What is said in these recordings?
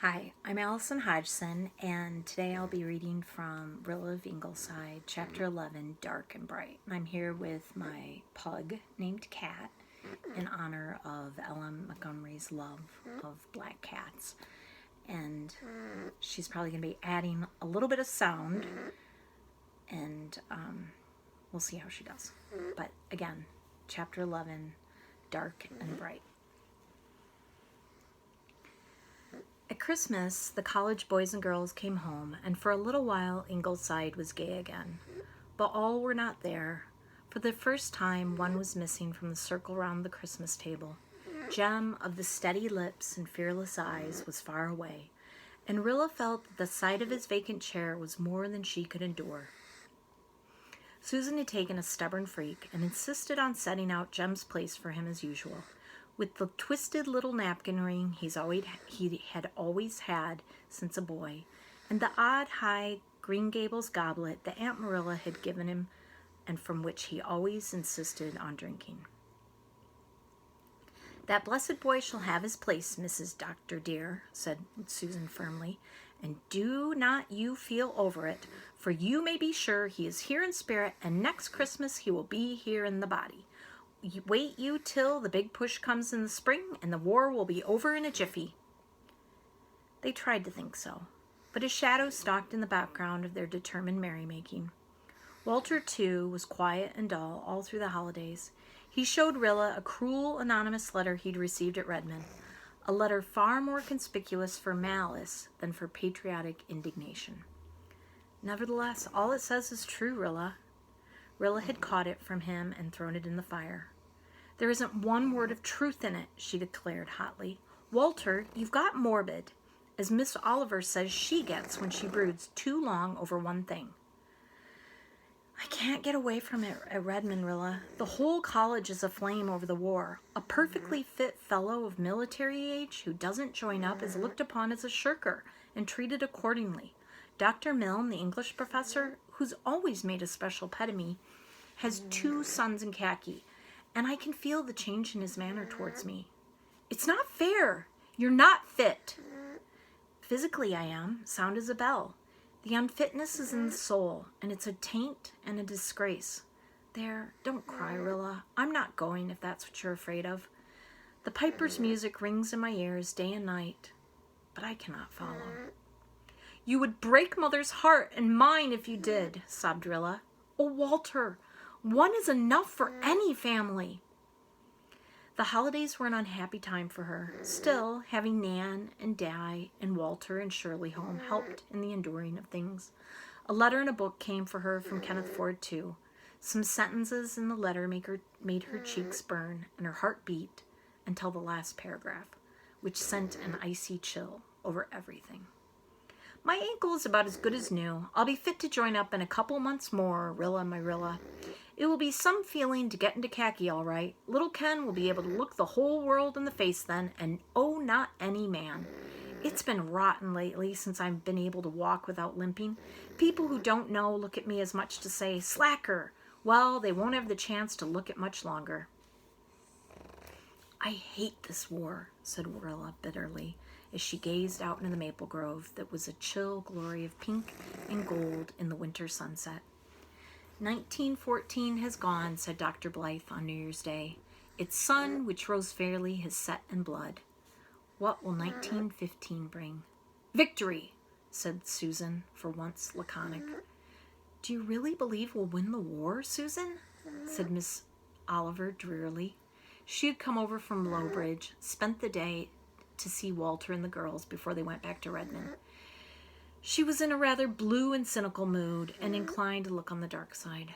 Hi, I'm Alison Hodgson, and today I'll be reading from Rilla of Ingleside, Chapter 11, Dark and Bright. I'm here with my pug named Cat in honor of Ellen Montgomery's love of black cats. And she's probably going to be adding a little bit of sound, and we'll see how she does. But again, Chapter 11, Dark and Bright. At Christmas, the college boys and girls came home, and for a little while Ingleside was gay again. But all were not there. For the first time, one was missing from the circle round the Christmas table. Jem, of the steady lips and fearless eyes, was far away, and Rilla felt that the sight of his vacant chair was more than she could endure. Susan had taken a stubborn freak and insisted on setting out Jem's place for him as usual, with the twisted little napkin ring he had always had since a boy, and the odd high Green Gables goblet that Aunt Marilla had given him and from which he always insisted on drinking. "That blessed boy shall have his place, Mrs. Doctor dear," said Susan firmly, "and do not you feel over it, for you may be sure he is here in spirit, and next Christmas he will be here in the body. Wait you till the big push comes in the spring, and the war will be over in a jiffy." They tried to think so, but a shadow stalked in the background of their determined merrymaking. Walter, too, was quiet and dull all through the holidays. He showed Rilla a cruel anonymous letter he'd received at Redmond, a letter far more conspicuous for malice than for patriotic indignation. "Nevertheless, all it says is true, Rilla." Rilla had caught it from him and thrown it in the fire. "There isn't one word of truth in it," she declared hotly. "Walter, you've got morbid, as Miss Oliver says she gets when she broods too long over one thing." "I can't get away from it at Redmond, Rilla. The whole college is aflame over the war. A perfectly fit fellow of military age who doesn't join up is looked upon as a shirker and treated accordingly. Dr. Milne, the English professor, who's always made a special pet of me, has 2 sons in khaki, and I can feel the change in his manner towards me. It's not fair. You're not fit." "Physically I am, sound as a bell. The unfitness is in the soul, and it's a taint and a disgrace. There, don't cry, Rilla. I'm not going if that's what you're afraid of. The piper's music rings in my ears day and night, but I cannot follow." "You would break Mother's heart and mine if you did," sobbed Rilla. "Oh, Walter, one is enough for any family." The holidays were an unhappy time for her. Still, having Nan and Di and Walter and Shirley home helped in the enduring of things. A letter and a book came for her from Kenneth Ford, too. Some sentences in the letter made her cheeks burn and her heart beat until the last paragraph, which sent an icy chill over everything. "My ankle is about as good as new. I'll be fit to join up in a couple months more, Rilla, my Rilla. It will be some feeling to get into khaki all right. Little Ken will be able to look the whole world in the face then, and oh, not any man. It's been rotten lately since I've been able to walk without limping. People who don't know look at me as much to say, 'Slacker.' Well, they won't have the chance to look it much longer." "I hate this war," said Rilla bitterly, as she gazed out into the maple grove that was a chill glory of pink and gold in the winter sunset. "1914 has gone," said Dr. Blythe on New Year's Day. "Its sun, which rose fairly, has set in blood. What will 1915 bring?" "Victory," said Susan, for once laconic. "Do you really believe we'll win the war, Susan?" said Miss Oliver drearily. She had come over from Lowbridge, spent the day to see Walter and the girls before they went back to Redmond. She was in a rather blue and cynical mood and inclined to look on the dark side.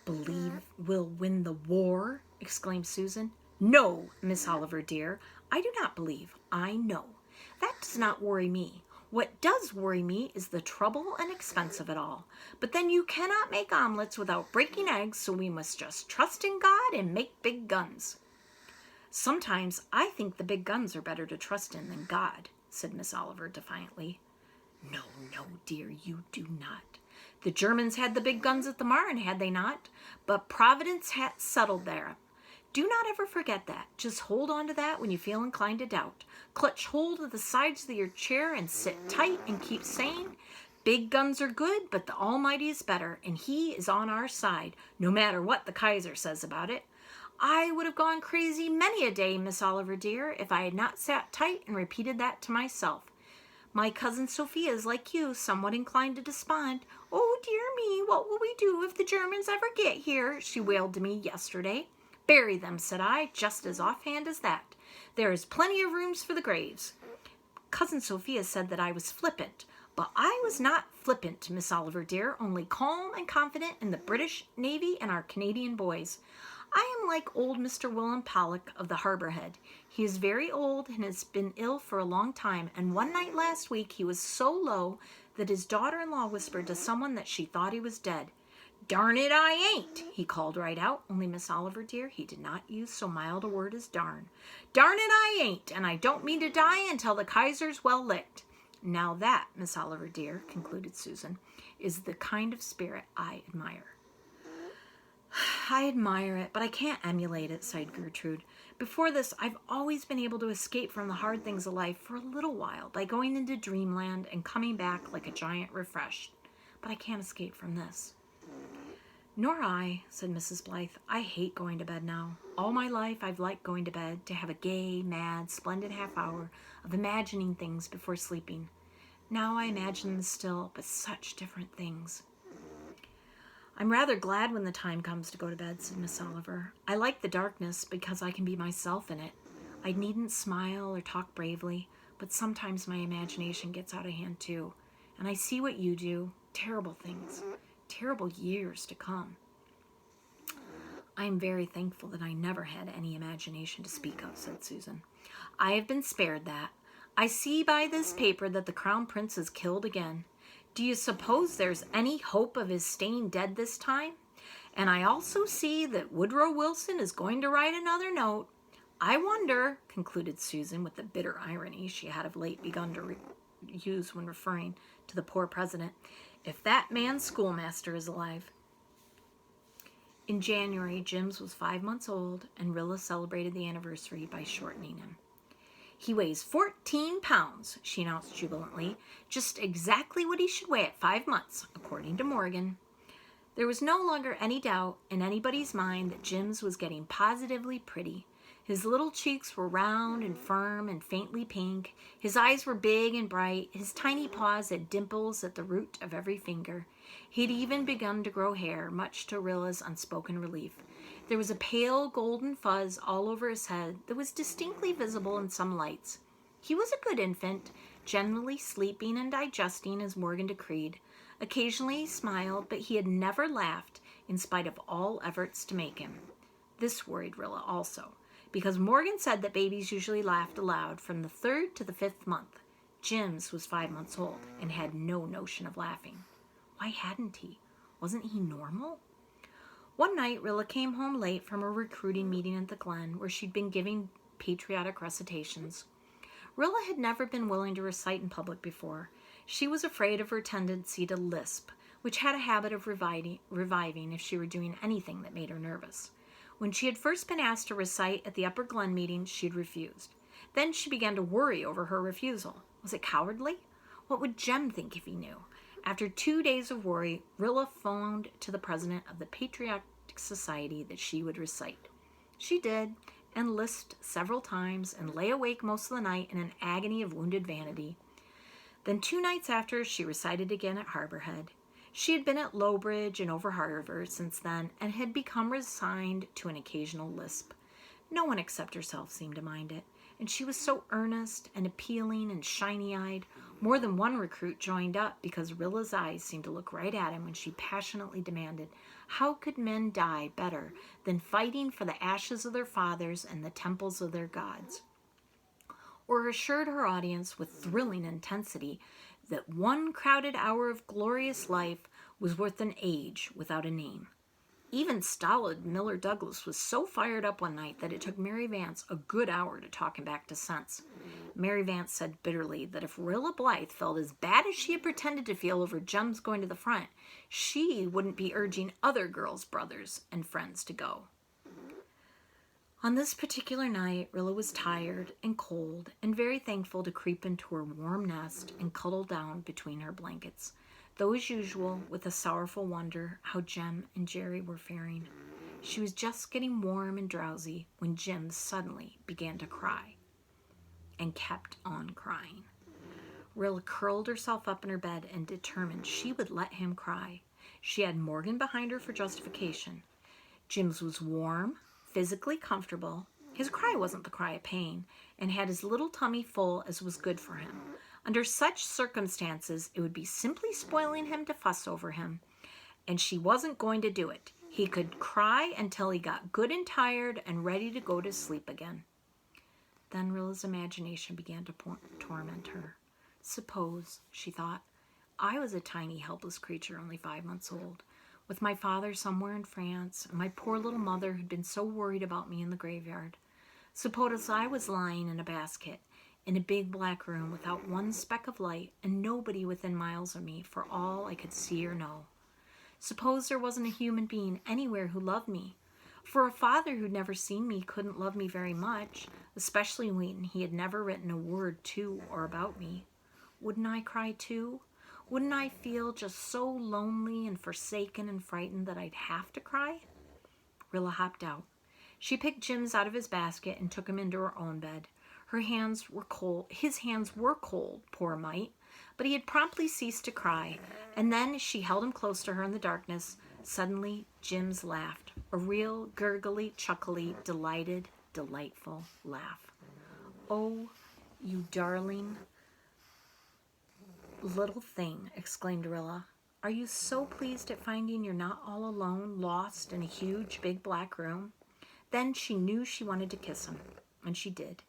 "Believe we'll win the war?" exclaimed Susan. "No, Miss Oliver dear, I do not believe. I know. That does not worry me. What does worry me is the trouble and expense of it all. But then you cannot make omelets without breaking eggs, so we must just trust in God and make big guns." "Sometimes I think the big guns are better to trust in than God," said Miss Oliver defiantly. No, dear, you do not. The Germans had the big guns at the Marne, had they not? But Providence had settled there. Do not ever forget that. Just hold on to that when you feel inclined to doubt. Clutch hold of the sides of your chair and sit tight and keep sane. Big guns are good, but the Almighty is better, and He is on our side, no matter what the Kaiser says about it. I would have gone crazy many a day, Miss Oliver dear, if I had not sat tight and repeated that to myself. My cousin Sophia is like you, somewhat inclined to despond. Oh, dear me, what will we do if the Germans ever get here? She wailed to me yesterday. Bury them, said I, just as offhand as that. There is plenty of rooms for the graves. Cousin Sophia said that I was flippant, but I was not flippant, Miss Oliver dear, only calm and confident in the British Navy and our Canadian boys. I am like old Mr. Willem Pollock of the Harbour Head. He is very old and has been ill for a long time, and one night last week he was so low that his daughter-in-law whispered to someone that she thought he was dead. Darn it, I ain't, he called right out, only Miss Oliver dear, he did not use so mild a word as darn. Darn it, I ain't, and I don't mean to die until the Kaiser's well licked. Now that, Miss Oliver dear, concluded Susan, is the kind of spirit I admire. I admire it, but I can't emulate it, sighed Gertrude. Before this, I've always been able to escape from the hard things of life for a little while by going into dreamland and coming back like a giant refreshed. But I can't escape from this. Nor I, said Mrs. Blythe. I hate going to bed now. All my life I've liked going to bed, to have a gay, mad, splendid half hour of imagining things before sleeping. Now I imagine them still, but such different things. I'm rather glad when the time comes to go to bed, said Miss Oliver. I like the darkness because I can be myself in it. I needn't smile or talk bravely, but sometimes my imagination gets out of hand too, and I see what you do, terrible things, terrible years to come. I am very thankful that I never had any imagination to speak of, said Susan. I have been spared that. I see by this paper that the Crown Prince is killed again. Do you suppose there's any hope of his staying dead this time? And I also see that Woodrow Wilson is going to write another note. I wonder, concluded Susan with the bitter irony she had of late begun to use when referring to the poor president, if that man's schoolmaster is alive. In January, Jims was 5 months old, and Rilla celebrated the anniversary by shortening him. He weighs 14 pounds, she announced jubilantly, just exactly what he should weigh at 5 months, according to Morgan. There was no longer any doubt in anybody's mind that Jims was getting positively pretty. His little cheeks were round and firm and faintly pink. His eyes were big and bright. His tiny paws had dimples at the root of every finger. He'd even begun to grow hair, much to Rilla's unspoken relief. There was a pale golden fuzz all over his head that was distinctly visible in some lights. He was a good infant, generally sleeping and digesting as Morgan decreed. Occasionally he smiled, but he had never laughed in spite of all efforts to make him. This worried Rilla also, because Morgan said that babies usually laughed aloud from the 3rd to the 5th month. Jims was 5 months old and had no notion of laughing. Why hadn't he? Wasn't he normal? One night, Rilla came home late from a recruiting meeting at the Glen, where she'd been giving patriotic recitations. Rilla had never been willing to recite in public before. She was afraid of her tendency to lisp, which had a habit of reviving if she were doing anything that made her nervous. When she had first been asked to recite at the Upper Glen meeting, she had refused. Then she began to worry over her refusal. Was it cowardly? What would Jem think if he knew? After 2 days of worry, Rilla phoned to the president of the Patriotic Society that she would recite. She did, and lisped several times, and lay awake most of the night in an agony of wounded vanity. Then 2 nights after, she recited again at Harbour Head. She had been at Lowbridge and over Harbour since then, and had become resigned to an occasional lisp. No one except herself seemed to mind it, and she was so earnest and appealing and shiny-eyed. More than one recruit joined up because Rilla's eyes seemed to look right at him when she passionately demanded, how could men die better than fighting for the ashes of their fathers and the temples of their gods? Or assured her audience with thrilling intensity that one crowded hour of glorious life was worth an age without a name. Even stolid Miller Douglas was so fired up one night that it took Mary Vance a good hour to talk him back to sense. Mary Vance said bitterly that if Rilla Blythe felt as bad as she had pretended to feel over Jem's going to the front, she wouldn't be urging other girls' brothers and friends to go. On this particular night, Rilla was tired and cold and very thankful to creep into her warm nest and cuddle down between her blankets, though as usual with a sorrowful wonder how Jem and Jerry were faring. She was just getting warm and drowsy when Jem suddenly began to cry and kept on crying. Rilla curled herself up in her bed and determined she would let him cry. She had Morgan behind her for justification. Jim's was warm, physically comfortable. His cry wasn't the cry of pain, and had his little tummy full as was good for him. Under such circumstances, it would be simply spoiling him to fuss over him, and she wasn't going to do it. He could cry until he got good and tired and ready to go to sleep again. Then Rilla's imagination began to torment her. Suppose, she thought, I was a tiny, helpless creature only 5 months old, with my father somewhere in France, and my poor little mother who'd been so worried about me in the graveyard. Suppose I was lying in a basket in a big black room without one speck of light and nobody within miles of me for all I could see or know. Suppose there wasn't a human being anywhere who loved me. For a father who'd never seen me couldn't love me very much, especially when he had never written a word to or about me. Wouldn't I cry too? Wouldn't I feel just so lonely and forsaken and frightened that I'd have to cry? Rilla hopped out. She picked Jim's out of his basket and took him into her own bed. Her hands were cold. His hands were cold, poor mite, but he had promptly ceased to cry, and then she held him close to her in the darkness. Suddenly, Jim's laughed, a real gurgly, chuckly, delighted, delightful laugh. "Oh, you darling little thing," exclaimed Rilla. "Are you so pleased at finding you're not all alone, lost in a huge, big black room?" Then she knew she wanted to kiss him, and she did.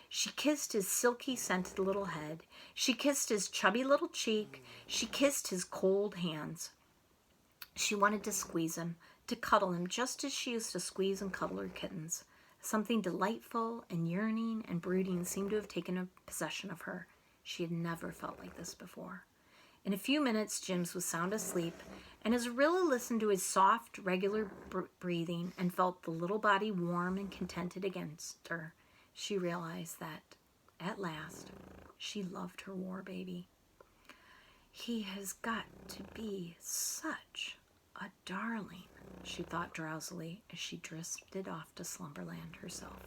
She kissed his silky, scented little head. She kissed his chubby little cheek. She kissed his cold hands. She wanted to squeeze him, to cuddle him just as she used to squeeze and cuddle her kittens. Something delightful and yearning and brooding seemed to have taken possession of her. She had never felt like this before. In a few minutes, Jims was sound asleep, and as Rilla listened to his soft, regular breathing and felt the little body warm and contented against her, she realized that, at last, she loved her war baby. "He has got to be such a darling," she thought drowsily as she drifted off to slumberland herself.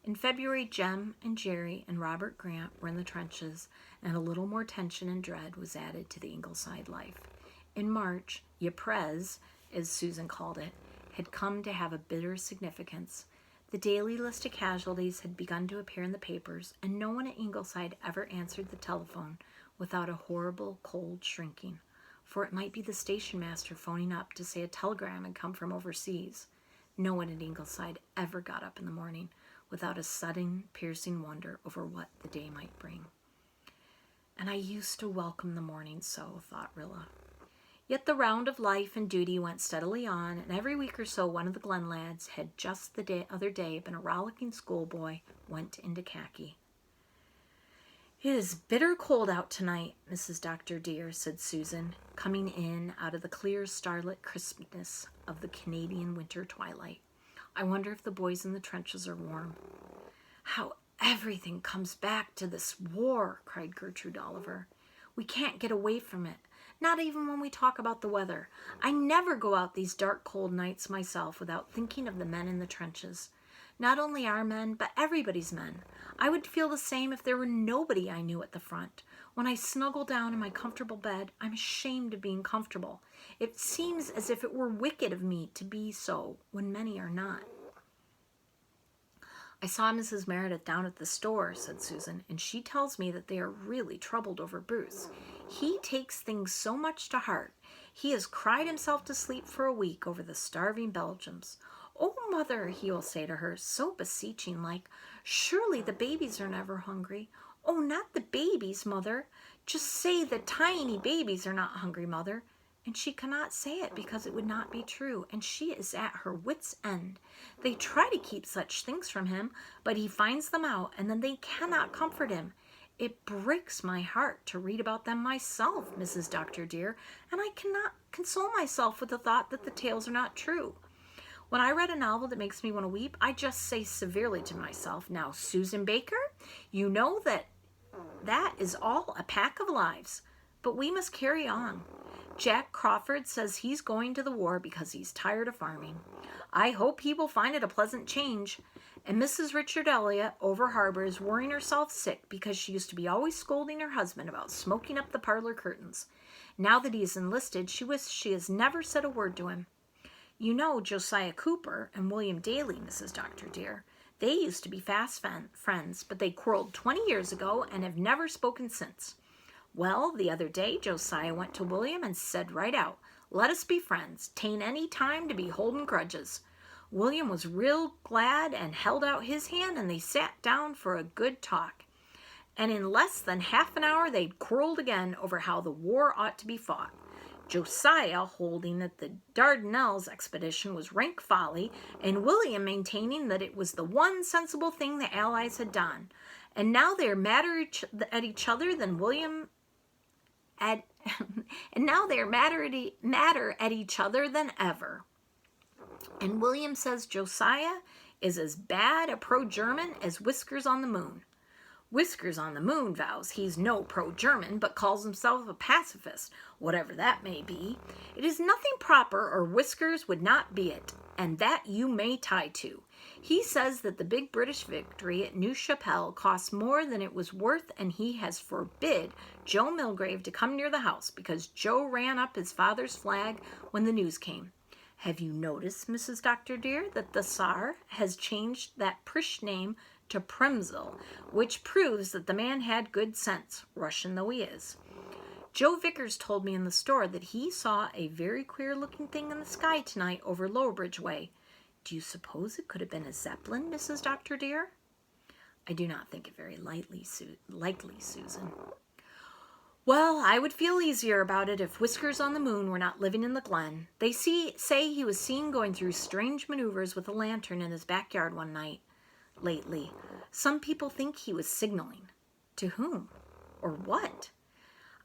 In February, Jem and Jerry and Robert Grant were in the trenches, and a little more tension and dread was added to the Ingleside life. In March, Ypres, as Susan called it, had come to have a bitter significance. The daily list of casualties had begun to appear in the papers, and no one at Ingleside ever answered the telephone without a horrible, cold shrinking, for it might be the station master phoning up to say a telegram had come from overseas. No one at Ingleside ever got up in the morning without a sudden, piercing wonder over what the day might bring. And I used to welcome the morning so, thought Rilla. Yet the round of life and duty went steadily on, and every week or so one of the Glen lads had just the other day been a rollicking schoolboy, went into khaki. "It is bitter cold out tonight, Mrs. Dr. dear," said Susan, coming in out of the clear starlit crispness of the Canadian winter twilight. "I wonder if the boys in the trenches are warm." "How everything comes back to this war," cried Gertrude Oliver. "We can't get away from it, not even when we talk about the weather. I never go out these dark, cold nights myself without thinking of the men in the trenches. Not only our men, but everybody's men. I would feel the same if there were nobody I knew at the front. When I snuggle down in my comfortable bed, I'm ashamed of being comfortable. It seems as if it were wicked of me to be so when many are not." "I saw Mrs. Meredith down at the store," said Susan, "and she tells me that they are really troubled over Bruce. He takes things so much to heart. He has cried himself to sleep for a week over the starving Belgians. 'Oh, Mother,' he will say to her, so beseeching like, 'surely the babies are never hungry.' 'Oh, not the babies, Mother. Just say the tiny babies are not hungry, Mother.' And she cannot say it because it would not be true, and she is at her wit's end. They try to keep such things from him, but he finds them out, and then they cannot comfort him. It breaks my heart to read about them myself, Mrs. Dr. dear, and I cannot console myself with the thought that the tales are not true. When I read a novel that makes me want to weep, I just say severely to myself, now, Susan Baker, you know that is all a pack of lies. But we must carry on. Jack Crawford says he's going to the war because he's tired of farming. I hope he will find it a pleasant change. And Mrs. Richard Elliot over harbor is worrying herself sick because she used to be always scolding her husband about smoking up the parlor curtains. Now that he is enlisted, she wishes she has never said a word to him. You know Josiah Cooper and William Daly, Mrs. Dr. dear. They used to be fast friends, but they quarreled 20 years ago and have never spoken since. Well, the other day, Josiah went to William and said right out, let us be friends. 'Tain't any time to be holding grudges. William was real glad and held out his hand, and they sat down for a good talk. And in less than half an hour, they'd quarreled again over how the war ought to be fought. Josiah holding that the Dardanelles expedition was rank folly, and William maintaining that it was the one sensible thing the Allies had done. And now they're madder at each other than madder at each other than ever. And William says Josiah is as bad a pro-German as Whiskers on the Moon. Whiskers on the Moon vows he's no pro-German, but calls himself a pacifist, whatever that may be. It is nothing proper, or Whiskers would not be it, and that you may tie to. He says that the big British victory at New Chapelle cost more than it was worth, and he has forbid Joe Milgrave to come near the house because Joe ran up his father's flag when the news came. Have you noticed, Mrs. Dr. dear, that the Tsar has changed that Prish name to Premzel, which proves that the man had good sense, Russian though he is. Joe Vickers told me in the store that he saw a very queer-looking thing in the sky tonight over Lowbridge Way. Do you suppose it could have been a Zeppelin, Mrs. Dr. dear? I do not think it very likely, Susan. Well, I would feel easier about it if Whiskers on the Moon were not living in the glen. They say he was seen going through strange maneuvers with a lantern in his backyard one night lately. Some people think he was signaling. To whom? Or what?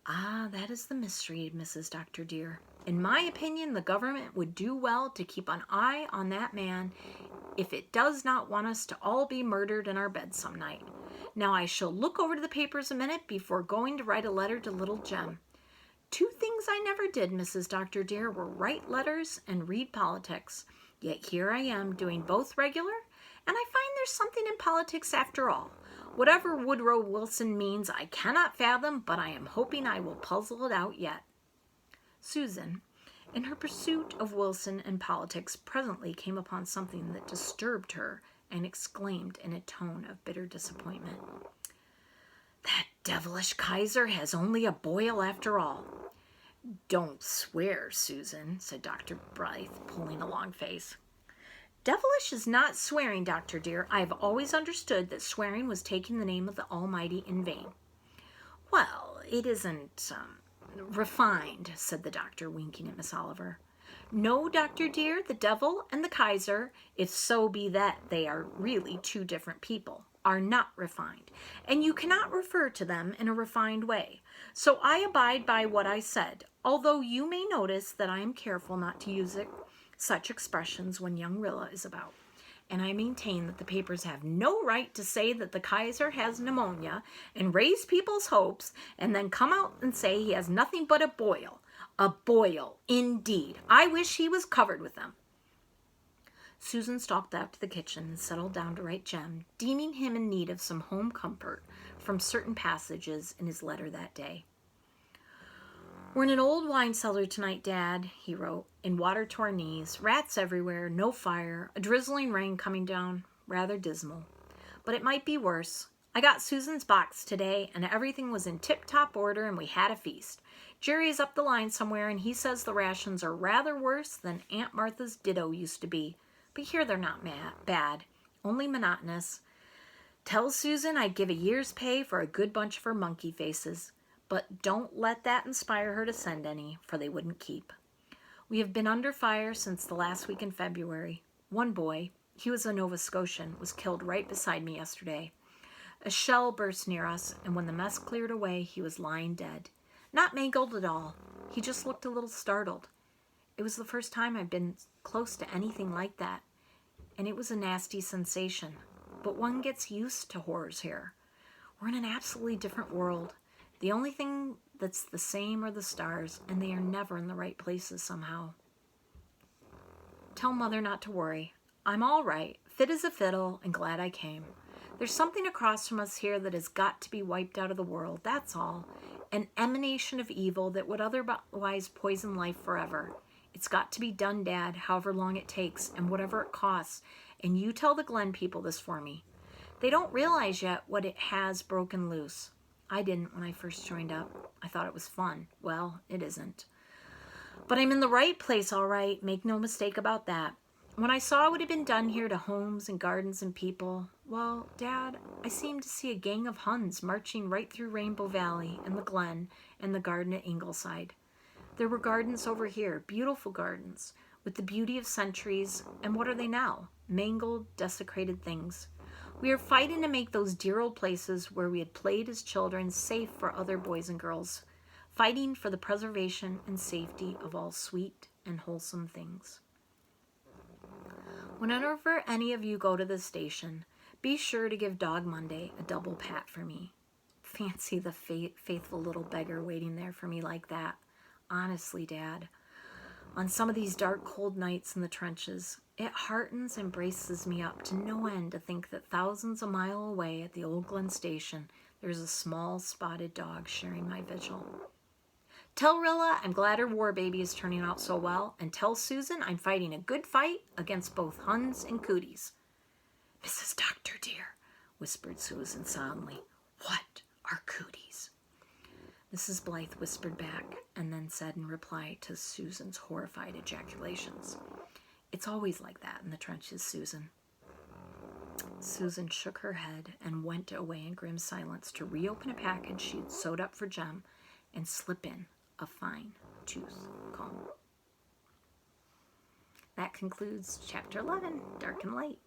Ah, that is the mystery, Mrs. Dr. dear. In my opinion, the government would do well to keep an eye on that man if it does not want us to all be murdered in our beds some night. Now I shall look over to the papers a minute before going to write a letter to little Jem. 2 things I never did, Mrs. Dr. dear, were write letters and read politics. Yet here I am doing both regular, and I find there's something in politics after all. Whatever Woodrow Wilson means I cannot fathom, but I am hoping I will puzzle it out yet. Susan, in her pursuit of Wilson and politics, presently came upon something that disturbed her and exclaimed in a tone of bitter disappointment, "That devilish Kaiser has only a boil after all." "Don't swear, Susan," said Dr. Blythe, pulling a long face. "Devilish is not swearing, Dr. dear. I have always understood that swearing was taking the name of the Almighty in vain." "Well, it isn't refined," said the doctor, winking at Miss Oliver. "No, Dr. dear, the devil and the Kaiser, if so be that they are really 2 different people, are not refined, and you cannot refer to them in a refined way. So I abide by what I said, although you may notice that I am careful not to use such expressions when young Rilla is about. And I maintain that the papers have no right to say that the Kaiser has pneumonia and raise people's hopes and then come out and say he has nothing but a boil. A boil, indeed. I wish he was covered with them." Susan stalked out to the kitchen and settled down to write Jem, deeming him in need of some home comfort from certain passages in his letter that day. "We're in an old wine cellar tonight, Dad," he wrote, "in water to our knees, rats everywhere, no fire, a drizzling rain coming down, rather dismal. But it might be worse. I got Susan's box today, and everything was in tip-top order, and we had a feast. Jerry is up the line somewhere, and he says the rations are rather worse than Aunt Martha's ditto used to be. But here they're not bad, only monotonous. Tell Susan I'd give a year's pay for a good bunch of her monkey faces. But don't let that inspire her to send any, for they wouldn't keep. We have been under fire since the last week in February. One boy, he was a Nova Scotian, was killed right beside me yesterday. A shell burst near us, and when the mess cleared away, he was lying dead. Not mangled at all. He just looked a little startled. It was the first time I'd been close to anything like that, and it was a nasty sensation. But one gets used to horrors here. We're in an absolutely different world. The only thing that's the same are the stars, and they are never in the right places somehow. Tell Mother not to worry. I'm all right, fit as a fiddle, and glad I came. There's something across from us here that has got to be wiped out of the world, that's all. An emanation of evil that would otherwise poison life forever. It's got to be done, Dad, however long it takes, and whatever it costs. And you tell the Glen people this for me. They don't realize yet what it has broken loose. I didn't when I first joined up. I thought it was fun. Well, it isn't. But I'm in the right place, all right. Make no mistake about that. When I saw what had been done here to homes and gardens and people, well, Dad, I seemed to see a gang of Huns marching right through Rainbow Valley and the Glen and the garden at Ingleside. There were gardens over here, beautiful gardens, with the beauty of centuries, and what are they now? Mangled, desecrated things. We are fighting to make those dear old places where we had played as children safe for other boys and girls, fighting for the preservation and safety of all sweet and wholesome things. Whenever any of you go to the station, be sure to give Dog Monday a double pat for me. Fancy the faithful little beggar waiting there for me like that. Honestly, Dad, on some of these dark, cold nights in the trenches, it heartens and braces me up to no end to think that thousands a mile away at the old Glen station, there's a small spotted dog sharing my vigil. Tell Rilla I'm glad her war baby is turning out so well, and tell Susan I'm fighting a good fight against both Huns and cooties. Mrs. Doctor, dear, whispered Susan solemnly, what are cooties? Mrs. Blythe whispered back, and then said in reply to Susan's horrified ejaculations, it's always like that in the trenches, Susan. Susan shook her head and went away in grim silence to reopen a package she had sewed up for Jem and slip in a fine tooth comb. That concludes Chapter 11, Dark and Light.